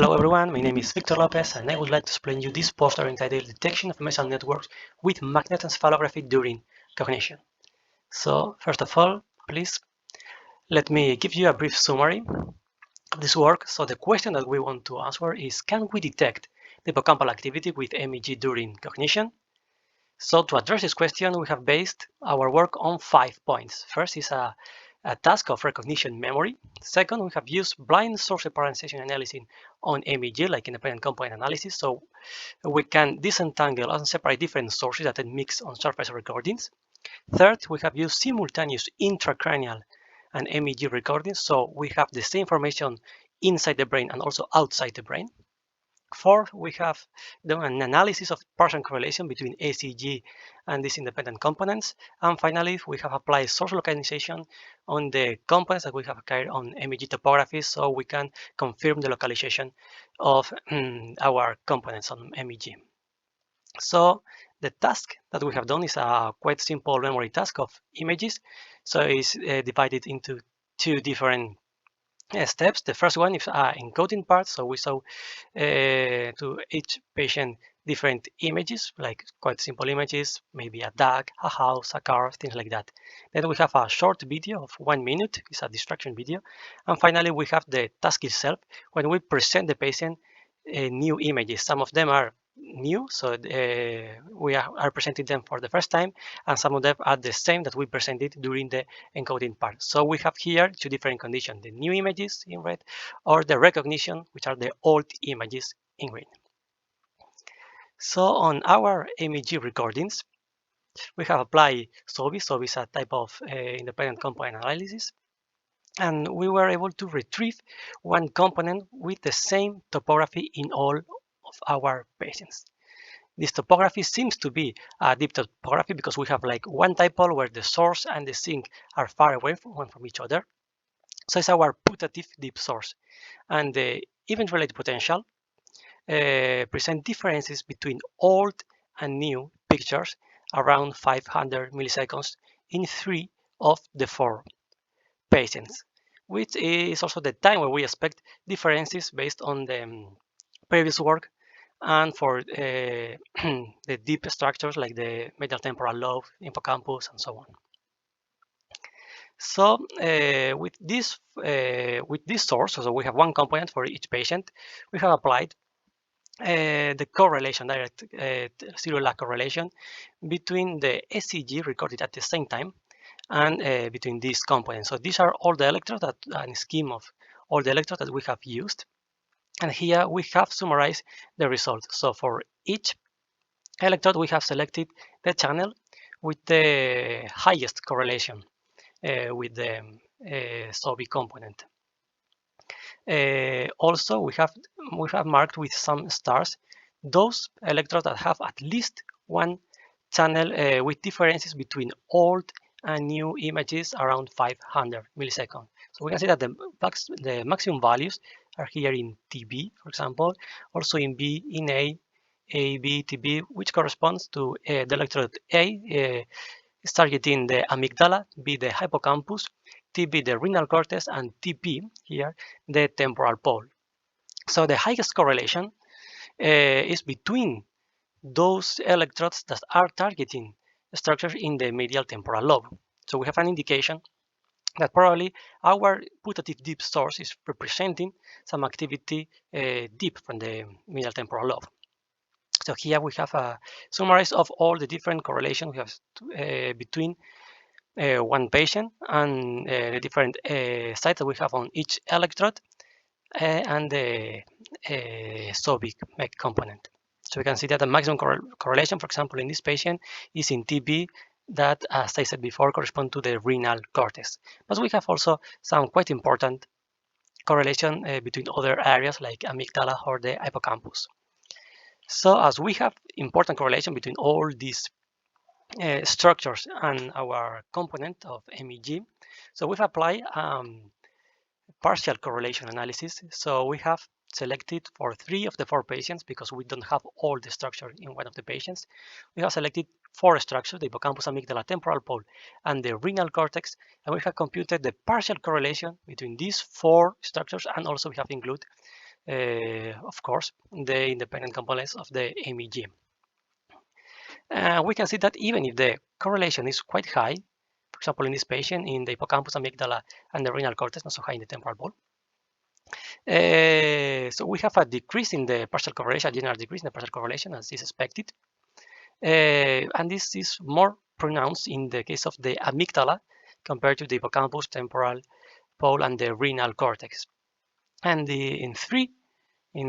Hello everyone, my name is Victor Lopez and I would like to explain you this poster entitled Detection of Mesial Networks with Magnetoencephalography during Cognition. So first of all, please let me give you a brief summary of this work. So the question that we want to answer is, can we detect the hippocampal activity with MEG during cognition? So to address this question, we have based our work on 5 points. First is a task of recognition memory. Second, we have used blind source separation analysis on MEG, like independent component analysis, so we can disentangle and separate different sources that mix on surface recordings. Third, we have used simultaneous intracranial and MEG recordings, so we have the same information inside the brain and also outside the brain. Fourth, we have done an analysis of partial correlation between ACG and these independent components. And finally, we have applied source localization on the components that we have carried on MEG topography, so we can confirm the localization of our components on MEG. So the task that we have done is a quite simple memory task of images. So it's divided into two different steps. The first one is encoding part, so we saw to each patient different images, like quite simple images, maybe a dog, a house, a car, things like that. Then we have a short video of 1 minute, it's a distraction video. And finally, we have the task itself, when we present the patient new images. Some of them are new, so we are presenting them for the first time, and some of them are the same that we presented during the encoding part. So we have here two different conditions, the new images in red or the recognition, which are the old images in green. So on our MEG recordings, we have applied SOBI. SOBI is a type of independent component analysis, and we were able to retrieve one component with the same topography in all of our patients. This topography seems to be a deep topography because we have like one dipole where the source and the sink are far away from each other. So it's our putative deep source. And the event-related potential present differences between old and new pictures around 500 milliseconds in 3 of the 4 patients, which is also the time where we expect differences based on the previous work and for the deep structures like the medial temporal lobe, hippocampus, and so on. So with this source, so we have one component for each patient, we have applied the correlation, direct zero lag correlation between the ECG recorded at the same time and between these components. So these are all the electrodes that a scheme of all the electrodes that we have used. And here we have summarized the result. So for each electrode, we have selected the channel with the highest correlation with the SOBI component. Also, we have marked with some stars those electrodes that have at least one channel with differences between old and new images around 500 milliseconds. So we can see that the maximum values are here in TB, for example, also in B, in A, B, TB, which corresponds to the electrode A is targeting the amygdala, B, the hippocampus, TB, the renal cortex, and TP, here, the temporal pole. So the highest correlation is between those electrodes that are targeting structures in the medial temporal lobe. So we have an indication that probably our putative deep source is representing some activity deep from the medial temporal lobe. So here we have a summary of all the different correlations we have between one patient and the different sites that we have on each electrode and the SOBI MEG component. So we can see that the maximum correlation, for example, in this patient is in TB, that, as I said before, correspond to the renal cortex. But we have also some quite important correlation between other areas like amygdala or the hippocampus. So as we have important correlation between all these structures and our component of MEG, so we've applied partial correlation analysis. So we have selected for 3 of the 4 patients, because we don't have all the structure in one of the patients. We have selected 4 structures, the hippocampus, amygdala, temporal pole, and the renal cortex, and we have computed the partial correlation between these 4 structures, and also we have included of course, the independent components of the MEG. We can see that even if the correlation is quite high, for example, in this patient, in the hippocampus, amygdala, and the renal cortex, not so high in the temporal pole. So we have a decrease in the partial correlation, a general decrease in the partial correlation, as is expected. And this is more pronounced in the case of the amygdala compared to the hippocampus, temporal pole, and the renal cortex. And in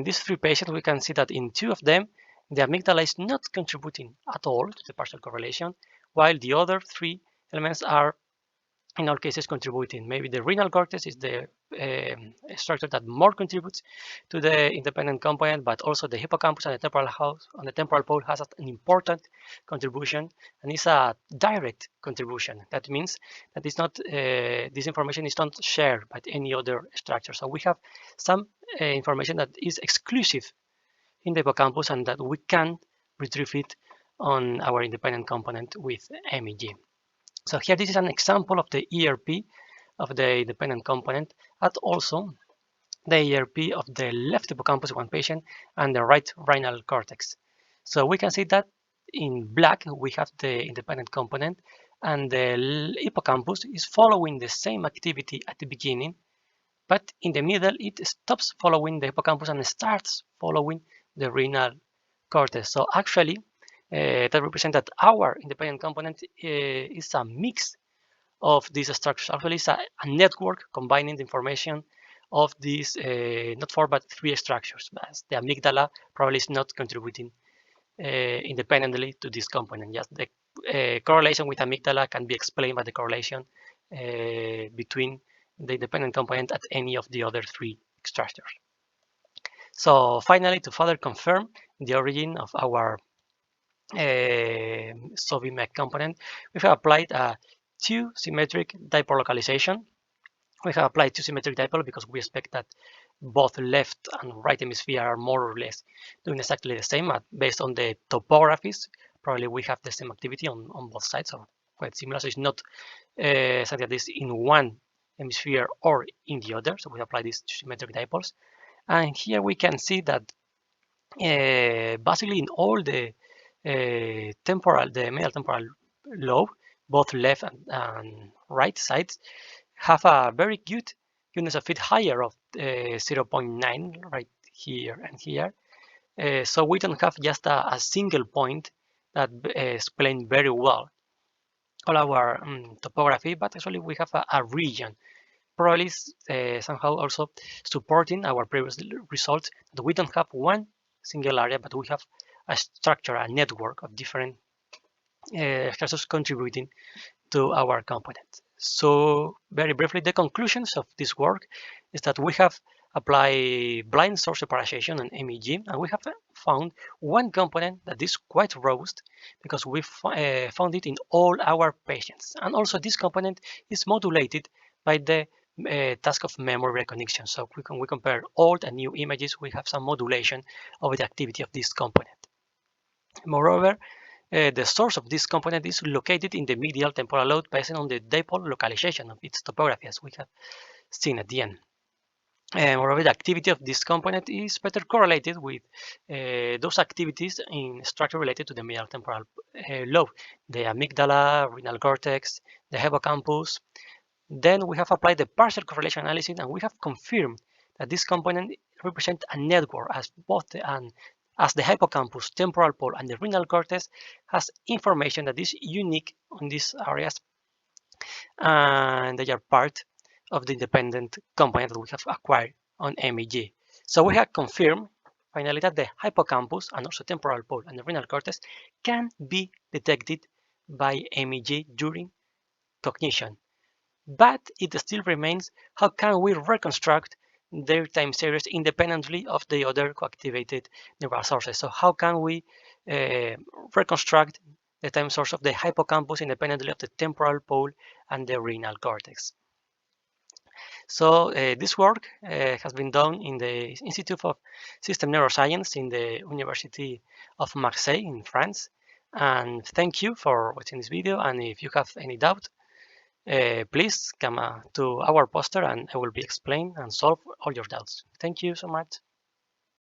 these three patients, we can see that in 2 of them, the amygdala is not contributing at all to the partial correlation, while the other 3 elements are in all cases contributing. Maybe the renal cortex is the structure that more contributes to the independent component, but also the hippocampus and the temporal pole has an important contribution, and it's a direct contribution. That means that it's not this information is not shared by any other structure. So we have some information that is exclusive in the hippocampus and that we can retrieve it on our independent component with MEG. So here this is an example of the ERP of the independent component, and also the ERP of the left hippocampus of one patient and the right renal cortex. So we can see that in black we have the independent component, and the hippocampus is following the same activity at the beginning, but in the middle it stops following the hippocampus and starts following the renal cortex. So actually that represents that our independent component is a mix of these structures. Actually, it's a network combining the information of these not 4 but 3 structures. But the amygdala probably is not contributing independently to this component. Just the correlation with amygdala can be explained by the correlation between the independent component at any of the other 3 structures. So finally, to further confirm the origin of our MEG component, we have applied a 2 symmetric dipole localization. We have applied 2 symmetric dipole because we expect that both left and right hemisphere are more or less doing exactly the same. Based on the topographies, probably we have the same activity on both sides, so quite similar. So it's not something that is in one hemisphere or in the other. So we apply these 2 symmetric dipoles, and here we can see that basically in all the medial temporal lobe, both left and right sides have a very good units of fit higher of 0.9 right here and here. So we don't have just a single point that explains very well all our topography, but actually we have a region. Probably somehow also supporting our previous results that we don't have one single area, but we have a structure, a network of different structures contributing to our component. So very briefly, the conclusions of this work is that we have applied blind source separation on MEG, and we have found one component that is quite robust because we found it in all our patients. And also this component is modulated by the task of memory recognition. So we compare old and new images, we have some modulation of the activity of this component. Moreover, the source of this component is located in the medial temporal lobe based on the dipole localization of its topography, as we have seen at the end. Moreover, the activity of this component is better correlated with those activities in structure related to the medial temporal lobe, the amygdala, renal cortex, the hippocampus. Then we have applied the partial correlation analysis, and we have confirmed that this component represents a network as both as the hippocampus, temporal pole, and the renal cortex has information that is unique on these areas, and they are part of the independent component that we have acquired on MEG. So we have confirmed finally that the hippocampus and also temporal pole and the renal cortex can be detected by MEG during cognition. But it still remains, how can we reconstruct their time series independently of the other co-activated neural sources? So how can we reconstruct the time source of the hippocampus independently of the temporal pole and the renal cortex? So this work has been done in the Institute of System Neuroscience in the University of Marseille in France. And thank you for watching this video, and if you have any doubt, please come to our poster and I will be explain and solve all your doubts. Thank you so much.